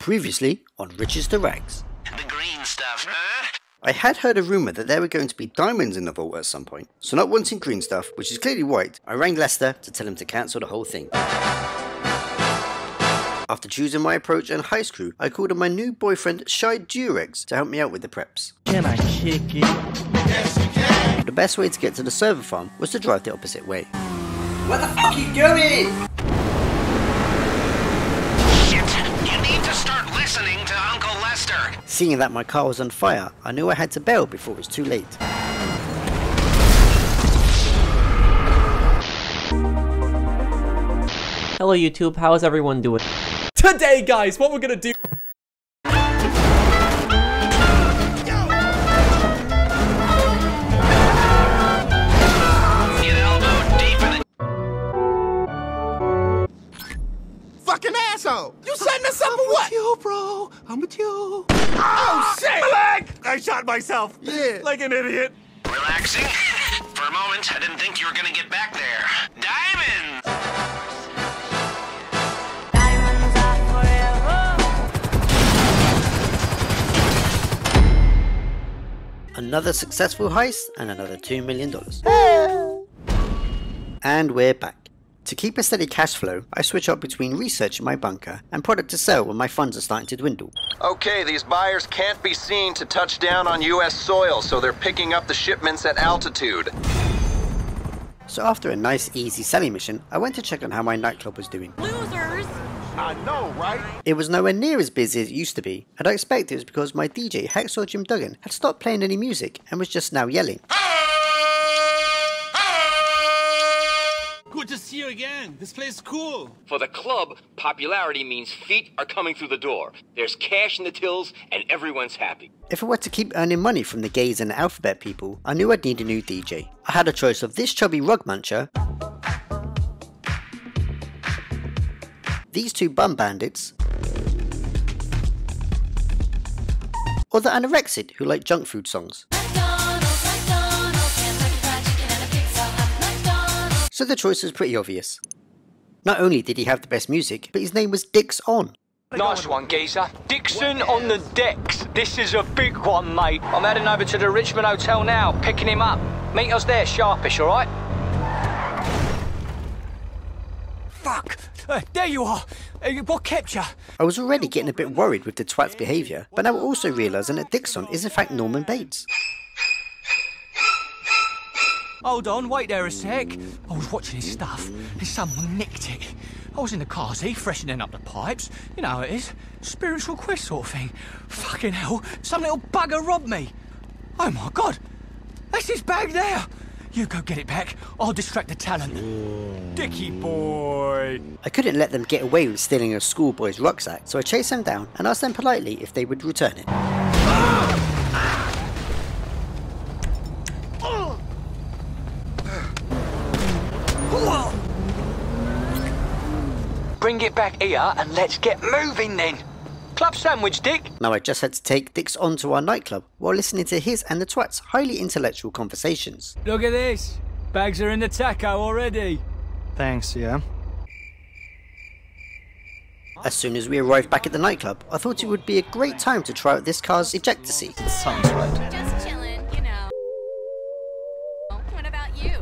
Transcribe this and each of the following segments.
Previously on Riches to Rags. The green stuff, huh? I had heard a rumour that there were going to be diamonds in the vault at some point, so not wanting green stuff, which is clearly white, I rang Lester to tell him to cancel the whole thing. After choosing my approach and heist crew, I called on my new boyfriend Shy Durex to help me out with the preps. Can I kick it? Yes, you can! The best way to get to the server farm was to drive the opposite way. Where the fuck are you going? You need to start listening to Uncle Lester. Seeing that my car was on fire, I knew I had to bail before it was too late. Hello YouTube, how is everyone doing? Today, guys, what we're gonna do... Fucking asshole! You setting us up for what? I'm with you, bro. I'm with you. Oh, shit! My leg! I shot myself. Yeah. Like an idiot. Relaxing? For a moment, I didn't think you were gonna get back there. Diamonds! Diamonds are forever. Another successful heist and another $2 million. And we're back. To keep a steady cash flow, I switch up between research in my bunker and product to sell when my funds are starting to dwindle. Okay, these buyers can't be seen to touch down on US soil, so they're picking up the shipments at altitude. So after a nice easy selling mission, I went to check on how my nightclub was doing. Losers! I know, right? It was nowhere near as busy as it used to be, and I expect it was because my DJ Hacksaw Jim Duggan had stopped playing any music and was just now yelling. Good to see you again. This place is cool. For the club, popularity means feet are coming through the door. There's cash in the tills, and everyone's happy. If I were to keep earning money from the gays and the alphabet people, I knew I'd need a new DJ. I had a choice of this chubby rug muncher, these two bum bandits, or the anorexic who like junk food songs. So the choice was pretty obvious. Not only did he have the best music, but his name was Dix On. Nice one, geezer. Dixon on the decks. This is a big one, mate. I'm heading over to the Richmond Hotel now, picking him up. Meet us there, sharpish, all right? Fuck! There you are. What kept you? I was already getting a bit worried with the twat's behaviour, but now also realising that Dixon is in fact Norman Bates. Hold on, wait there a sec. I was watching his stuff, and someone nicked it. I was in the car seat, freshening up the pipes. You know how it is. Spiritual quest sort of thing. Fucking hell, some little bugger robbed me. Oh my God, that's his bag there. You go get it back, I'll distract the talent. Dicky boy. I couldn't let them get away with stealing a schoolboy's rucksack, so I chased them down and asked them politely if they would return it. Bring it back here and let's get moving then. Club sandwich, Dick. Now I just had to take Dix on to our nightclub while listening to his and the twat's highly intellectual conversations. Look at this. Bags are in the taco already. Thanks, yeah. As soon as we arrived back at the nightclub, I thought it would be a great time to try out this car's ejector seat. Sounds right. Just chillin', you know. What about you?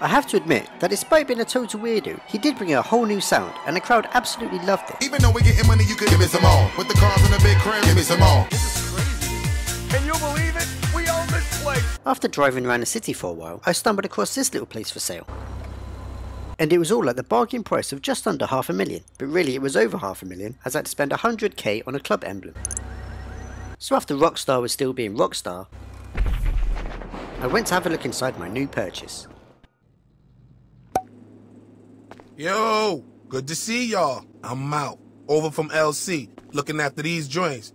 I have to admit that despite being a total weirdo, he did bring a whole new sound and the crowd absolutely loved it. Even though we're getting money, you could give me some more. With the cars in the big crib, give me some more. This is crazy. Can you believe it? We own this place. After driving around the city for a while, I stumbled across this little place for sale. And it was all at the bargain price of just under $500,000, but really it was over $500,000 as I had to spend $100K on a club emblem. So after Rockstar was still being Rockstar, I went to have a look inside my new purchase. Yo, good to see y'all. I'm out. Over from LC, looking after these joints.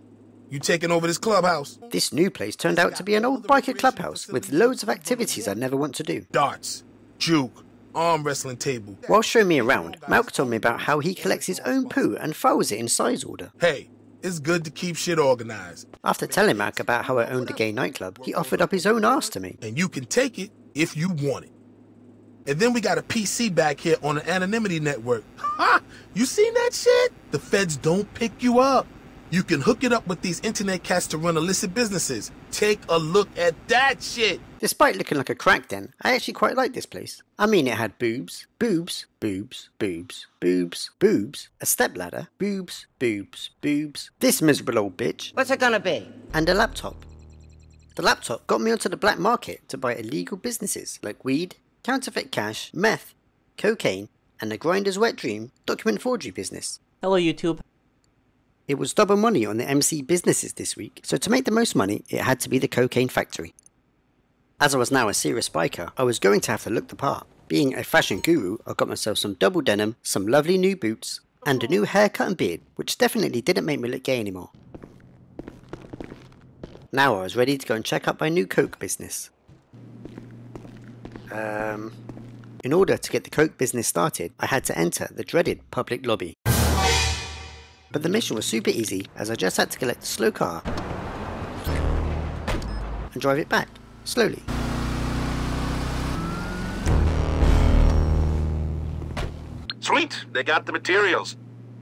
You taking over this clubhouse? This new place turned out to be an old biker clubhouse with loads of activities I never want to do. Darts, juke, arm wrestling table. While showing me around, Malc told me about how he collects his own poo and files it in size order. Hey, It's good to keep shit organized. After telling Malc about how I owned a gay nightclub, he offered up his own ass to me. And you can take it if you want it. And then we got a PC back here on the anonymity network. Ha! You seen that shit? The feds don't pick you up. You can hook it up with these internet cats to run illicit businesses. Take a look at that shit. Despite looking like a crack den, I actually quite liked this place. I mean, it had boobs, boobs, boobs, boobs, boobs, boobs, a stepladder, boobs, boobs, boobs, this miserable old bitch. What's it gonna be? And a laptop. The laptop got me onto the black market to buy illegal businesses like weed, counterfeit cash, meth, cocaine, and the grinder's wet dream document forgery business. Hello YouTube. It was double money on the MC businesses this week, so to make the most money, it had to be the cocaine factory. As I was now a serious biker, I was going to have to look the part. Being a fashion guru, I got myself some double denim, some lovely new boots, and a new haircut and beard, which definitely didn't make me look gay anymore. Now I was ready to go and check out my new coke business. In order to get the coke business started, I had to enter the dreaded public lobby. But the mission was super easy, as I just had to collect a slow car and drive it back, slowly. Sweet, they got the materials.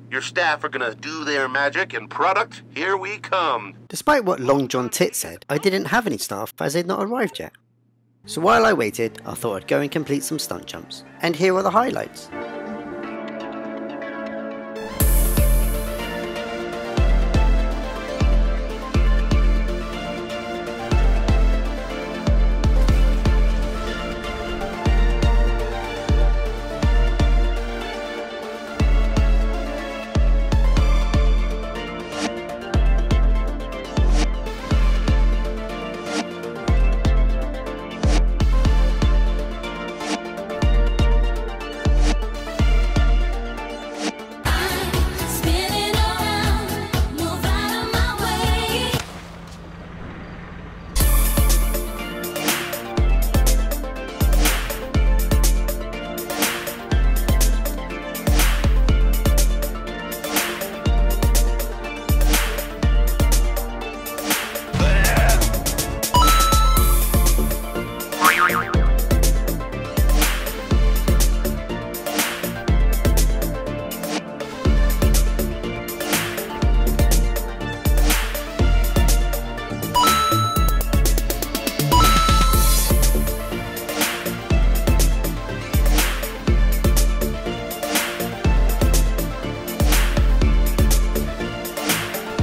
Your staff are gonna do their magic, and product, here we come. Despite what Long John Tit said, I didn't have any staff as they'd not arrived yet. So while I waited, I thought I'd go and complete some stunt jumps. And here are the highlights.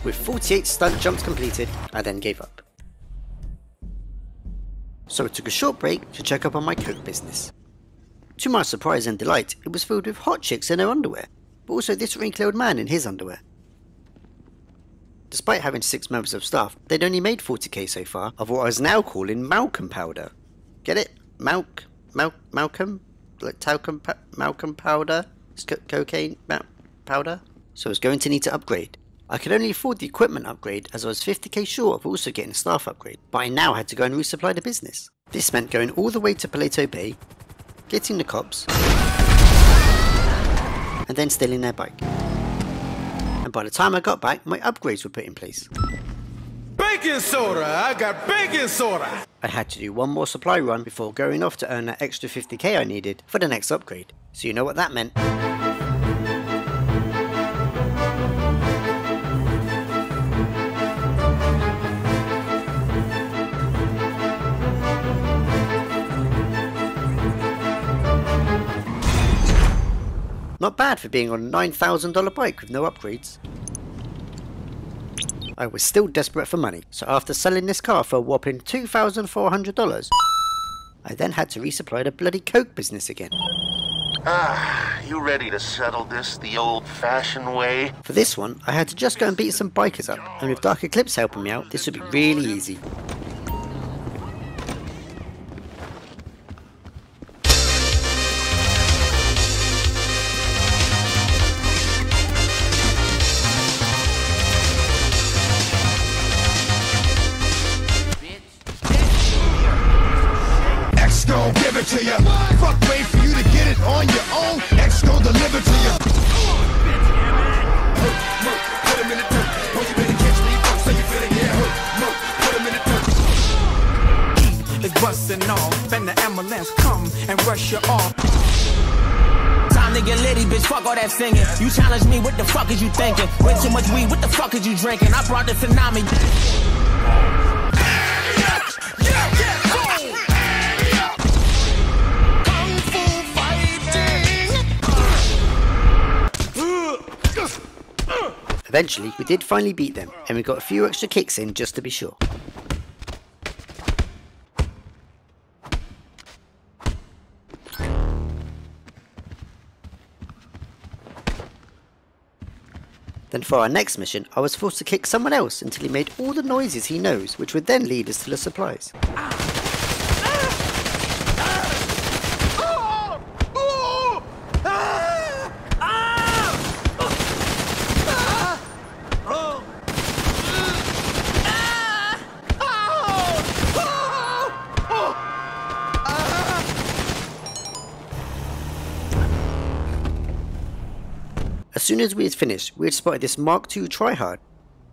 With 48 stunt jumps completed, I then gave up. So I took a short break to check up on my coke business. To my surprise and delight, it was filled with hot chicks in their underwear, but also this wrinkly old man in his underwear. Despite having 6 members of staff, they'd only made 40k so far of what I was now calling Malc-um powder. Get it? Malc-um? Like talcum Malc-um powder? It's cocaine powder? So I was going to need to upgrade. I could only afford the equipment upgrade as I was 50k short of also getting a staff upgrade, but I now had to go and resupply the business. This meant going all the way to Paleto Bay, getting the cops, and then stealing their bike. And by the time I got back, my upgrades were put in place. Baking soda! I got baking soda! I had to do one more supply run before going off to earn that extra 50k I needed for the next upgrade. So you know what that meant. Not bad for being on a $9,000 bike with no upgrades. I was still desperate for money, so after selling this car for a whopping $2,400, I then had to resupply the bloody coke business again. You ready to settle this the old-fashioned way? For this one, I had to just go and beat some bikers up, and with Dark Eclipse helping me out, this would be really easy. Gon' give it to ya. Fuck, wait for you to get it on your own. X gon' deliver to ya. Put him in the dirt. busting off, and the ambulance come and rush you off. Time to get litty, bitch, fuck all that singing. You challenge me, what the fuck is you thinking? Way too much weed, what the fuck is you drinking? I brought the tsunami. Eventually, we did finally beat them, and we got a few extra kicks in just to be sure. Then for our next mission, I was forced to kick someone else until he made all the noises he knows, which would then lead us to the supplies. As soon as we had finished, we had spotted this Mark II tryhard,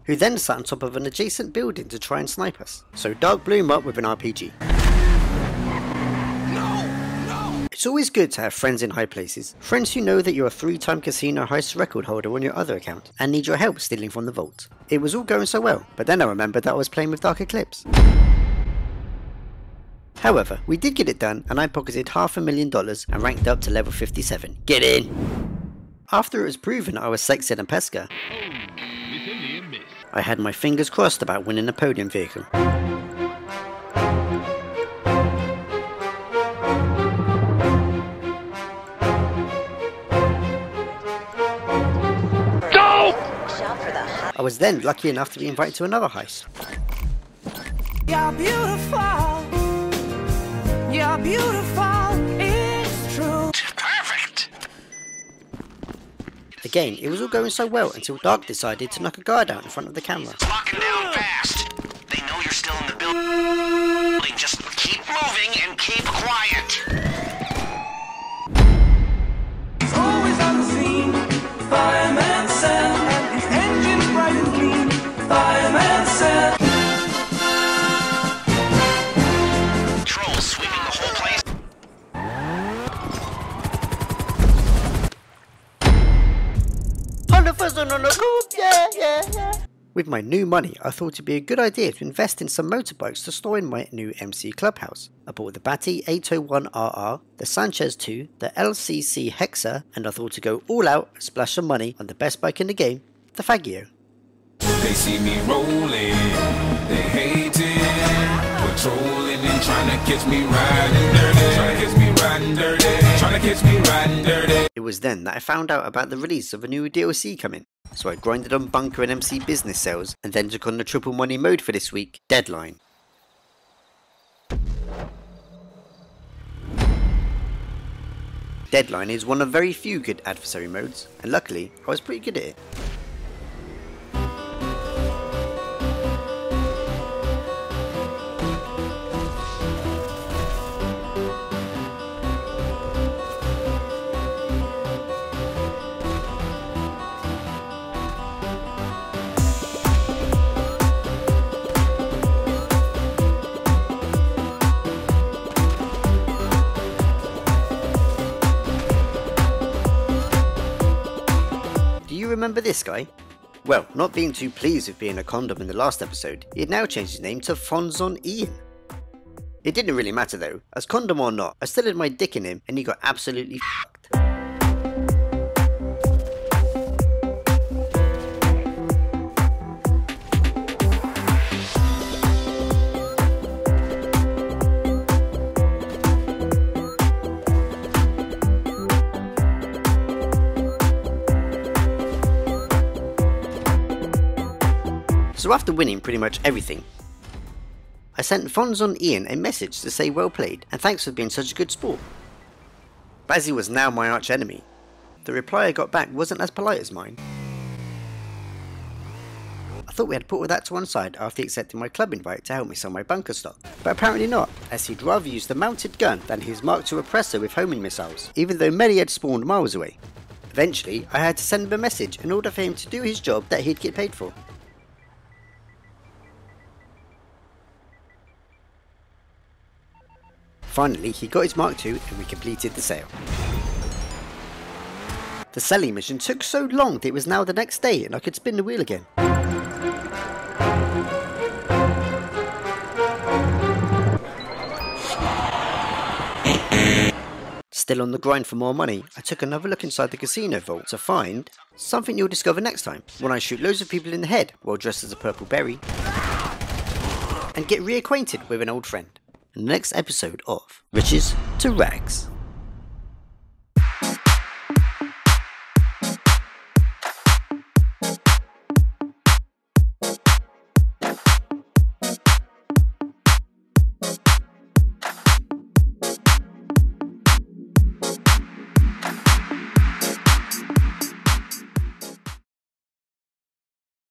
who then sat on top of an adjacent building to try and snipe us, so Dark blew him up with an RPG. It's always good to have friends in high places, friends who know that you're a 3-time casino heist record holder on your other account, and need your help stealing from the vault. It was all going so well, but then I remembered that I was playing with Dark Eclipse. However, we did get it done, and I pocketed $500,000 and ranked up to level 57. Get in! After it was proven I was sexed and pesca, I had my fingers crossed about winning a podium vehicle. Go! I was then lucky enough to be invited to another heist. You're beautiful. You're beautiful. It's true. Perfect. Again, it was all going so well until Dark decided to knock a guard out in front of the camera. Locking down fast. They know you're still in the building. Just keep moving and keep quiet. He's always on the scene. Fireman Sam, and his engine's bright and clean. Fireman Sam. Trolls sweeping the whole place. With my new money, I thought it'd be a good idea to invest in some motorbikes to store in my new MC clubhouse. I bought the Batty 801RR, the Sanchez 2, the LCC Hexa, and I thought to go all out and splash some money on the best bike in the game, the Faggio. They see me rolling, they hate it, patrolling and trying to catch me riding dirty, trying to catch me riding dirty, trying to catch me riding dirty. It was then that I found out about the release of a new DLC coming, so I grinded on Bunker and MC business sales and then took on the triple money mode for this week, Deadline. Deadline is one of very few good adversary modes, and luckily I was pretty good at it. Remember this guy? Well, not being too pleased with being a condom in the last episode, he had now changed his name to Fonzon Ian. It didn't really matter though, as condom or not, I still had my dick in him and he got absolutely fucked. So after winning pretty much everything, I sent Fonzon Ian a message to say well played and thanks for being such a good sport. But as he was now my arch enemy, the reply I got back wasn't as polite as mine. I thought we had put all that to one side after he accepted my club invite to help me sell my bunker stock, but apparently not, as he'd rather use the mounted gun than his Mark II oppressor with homing missiles, even though many had spawned miles away. Eventually, I had to send him a message in order for him to do his job that he'd get paid for. Finally, he got his Mark II and we completed the sale. The selling mission took so long that it was now the next day and I could spin the wheel again. Still on the grind for more money, I took another look inside the casino vault to find something you'll discover next time, when I shoot loads of people in the head while dressed as a purple berry, and get reacquainted with an old friend, in the next episode of Riches to Rags.